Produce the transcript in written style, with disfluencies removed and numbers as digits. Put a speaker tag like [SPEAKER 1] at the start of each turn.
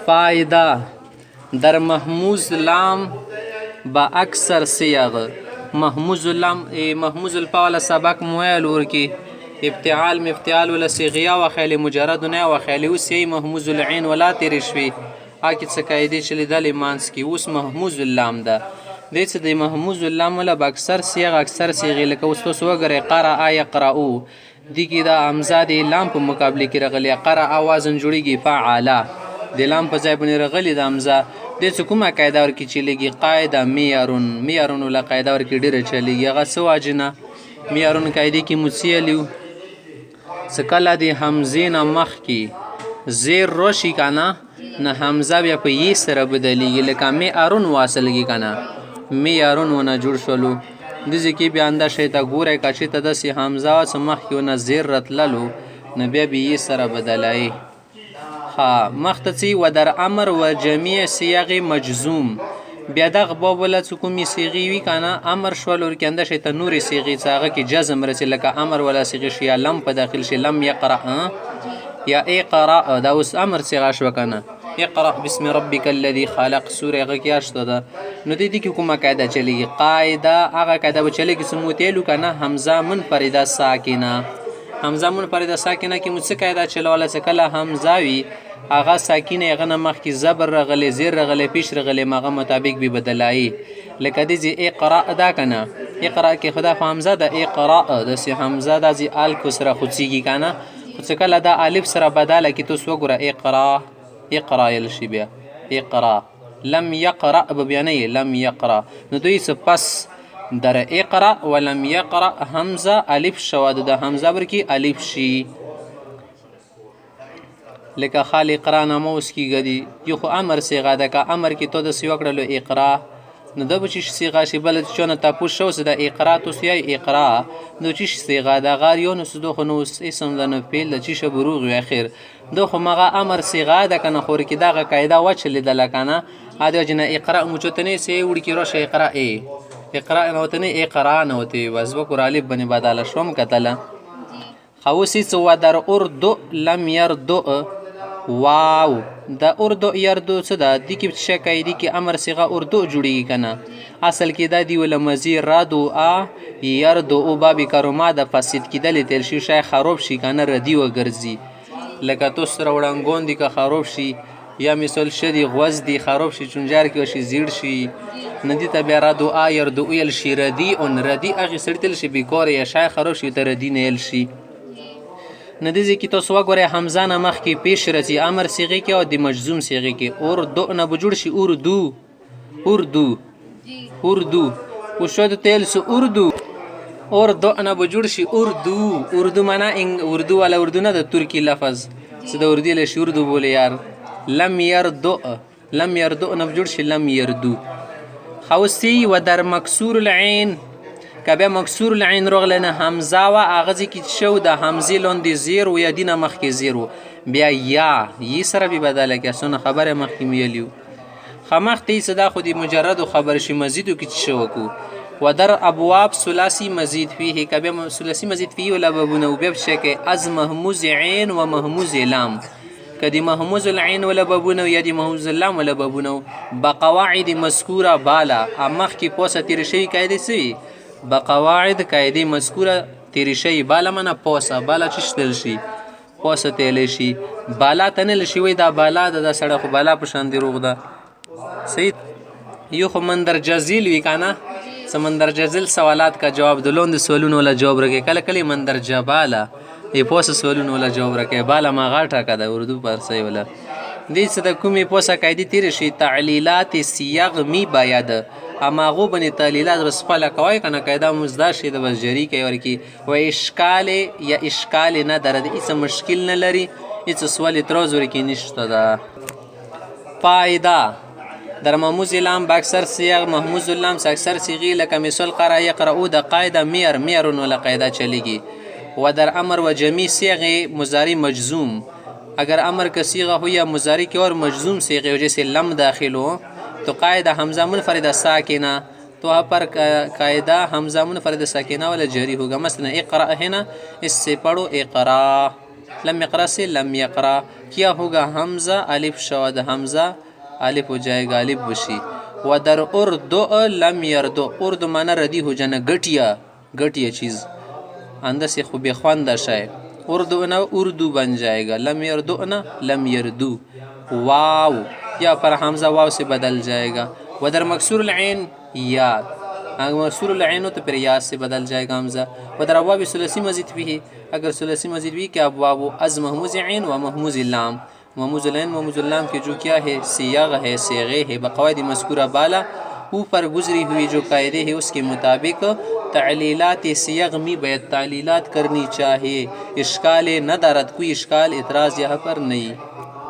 [SPEAKER 1] فایده در محموز لام با اکثر صیغ محموز اللام محموز الفاء سبق مویل ورکی ابتعال مفتعال ولا صيغه وخیل مجرد نه وخیل اوس محموز العين ولا تیر شوي اکی څه قاعده چې لیدل مانس کی اوس محموز اللام ده د څه د محموز اللام ولا باکثر صيغ اکثر صيغه لکه اوس تاسو وګورئ قرأ يقرأو دي کې د امزاد لام په مقابله کې رغلی قرأ اوازن جوړیږي فعلا د لام په ځای باندې رغلی د امزه د څه کومه قاعده ورکی چلیږي قاعده معیارون ولا قاعده ورکی ډیره چلیږي هغه څه واجنه معیارون قاعده کې مصیلیو سکله د حمزې نه مخکې زیر راشي کنه نه حمزه بیا په ی سره بدلیږي لکه معیارون واصلږي کنه معیارون ونه جوړ شولو دځې کې بیا انده شی ته ګورئ که چې ته داسې حمزه څه مخکې ونه زیر رتللو نو بیا به ی سره بدلایي ها مخته څه و در امر و جمیع صیغ مجزوم بیا دغه باب ولا څه کومې صیغې وي کنه امر شول ورکنده شي ته نورې صیغې څه هغه کې جزم رسي لکه امر ولا صیغې شي یا لم په داخل شي لم یقرأ یا اقرأ دا اوس امر صیغه شو کنه اقرأ بسم ربک الذي خلق سوره هغه کې اشته ده نو دې کې کومه قاعده چلیږي قاعده هغه قاعده به چلیږي چې موتیلو کنه حمزه منفرده ساکنه حمزه منفرده ساکنه کې مڅ قاعده چلواله څه کله حمزه وي هغه ساکنه هغه نه مخکې زبر رغلی زیر رغلی پیش رغلی مغه مطابق به بدلایي لکه دې اقرأ دا کنه اقرأ کې خدا حمزه ده اقرأ د سي حمزه د زی ال کسره خصيږي کنه څه کله دا الف سره بدله کې تو وګوره اقرأ یلشي بیا اقرأ لم يقرأ ببیانه لم يقرأ نو دوی پس در اقرأ ولم يقرأ حمزه الف شو د حمزه برکی الف شي لکه خالی اقرا نامه اوس کیږي دی یو خو امر صيغه ده که امر کې تو د سی وکړلو اقرا نو د بچی صيغه شی بل چونه تاسو شو د اقرا تو سی اقرا نو چې صيغه ده غار یو نو سدو خو نو اسم د نه پیل چې شبروغ وي اخر دو خو مغه امر صيغه ده کنه خور کې دغه قاعده وچل د لکنه اده جن اقرا مچتنه سی وړ کې راشه اقرا اقرا نو تنه اقرا نو ته وزب کور الف بني بدل شوم کتله خوسی سو در اردو لم يردو واو د اردو یردو څه ده د کې شکای دي کې امر صيغه اردو جوړیږي کنه اصل کې دا دی ول مزیر رادو ا یردو او باب کروما د فساد کېدل تل شي شای خراب شي کنه ردی و ګرځي لکه تو سره وړنګون دي که خراب شي یا مثال شدی غوز دی خراب شي چونجار کې شي زیړ شي ندی ته بیا رادو ا یردو ال شي ردی اون ردی اغه سړتل شي بیکار یا شای خراب شي ته ردی نه ال شي ندیزی کی تاسو وګورئ حمزه نه مخ کې پیش راځي امر صيغه کې او د مجزوم صيغه کې اردو نه بجوړ شي اردو وشود تل سو اردو نه بجوړ شي اردو معنا اردو ولا اردو نه د ترکی لفظ څه د اردو له شی اردو بوله یار لم يردو نه بجوړ شي لم يردو خوسی و در مکسور العين کبه مکسور العين رغلنه حمزه وا اغازي کی شو د حمزه لوند زیر و یا دینه مخ کی زیرو بیا یا ی سره به بدله کی سونه خبره مخ کی میلیو خمختی صدا خودی مجرد خبر شي مزیدو کی شو کو و در ابواب ثلاثی مزید فيه کبه ثلاثی مزید فيه ولا بابونه وبب شکه از محموز عين و محموز لام کدی محموز العين ولا بابونه یا دی محموز اللام ولا بابونه بقواعد مذکوره بالا امخ کی پوسه تیر شي قاعده سی بقواعد قاعده مذکوره تیری شي بالا منه پوسه بالا چشتل شي پوسه تل شي بالا تنل شي وای دا بالا د سړی خو بالا په شان دی روغ ده صحیح یو خو مندر جزیل وی کنه سمندر جزیل سوالات کا جواب دلون د سوالونو ولا جواب رکه کله کله مندر جبالا ای پوسه سوالونو ولا جواب رکه بالا ما غاټه کده اردو پارسی ولا دې څه د کومې پوسه قاعده تیر شي تعلیلات صيغ می باید اما غو بني تعلیلات بس پاله کوي کنه قاعده مزدا شي د بشری کوي ورکی و اشکال یا اشکال نه درد هیڅ مشکل نه لري هیڅ سوال اعتراض ورکی نشته ده فائده در محموز لام باکثر صيغ محموز اللام اکثر صيغه لکه مثال قرأ يقرأ د قاعده میر ولا قاعده چلیږي و در امر و جميع صيغ مضارع مجزوم اگر امر کا صيغه ہو یا مضارع کی اور مجزوم صيغه ہو جیسے لم داخل ہو تو قاعده حمزه منفرده ساکنه تو वहाँ पर कायदा हमजा मुनफरद साकिना वाला जारी होगा। मसलन इक़रा है ना, इससे पढ़ो इक़रा। लम यक़रा से लम यक़रा। क्या होगा हमज़ा अलिफ शद, हमज़ा अलिफ हो जाएगा, अलिफ बशी। वदर उर्दु लम यरदु, उर्दु माना रदी हो जाना, घटिया घटिया चीज़, अंदर से खूब ख्वांदा शाय। उर्दू ना उर्दू बन जाएगा, लम यरदु ना लम यरदू। वाव, या पर हमज़ा वाव से बदल जाएगा। वदर मकसूर ऐन या, अगर मकसूर ऐन हो तो फिर या से बदल जाएगा हमज़ा। वदर अब्वाब सुलसी मज़ीद भी है, अगर सुलसी मज़ीद भी क्या अब्वाब अज़ महमूज़ ऐन व महमूज़ लाम, महमूज़ुल ऐन महमूज़ुल लाम के जो क्या है सियाग है, सेग़े है, बक़वाइद मज़कूरा बाला ऊपर गुजरी हुई जो कायदे है उसके मुताबिक तालीलात सियाग में बैत तालीलात करनी चाहिए। इश्काल न दारत, कोई इश्काल एतराज़ यहाँ पर नहीं।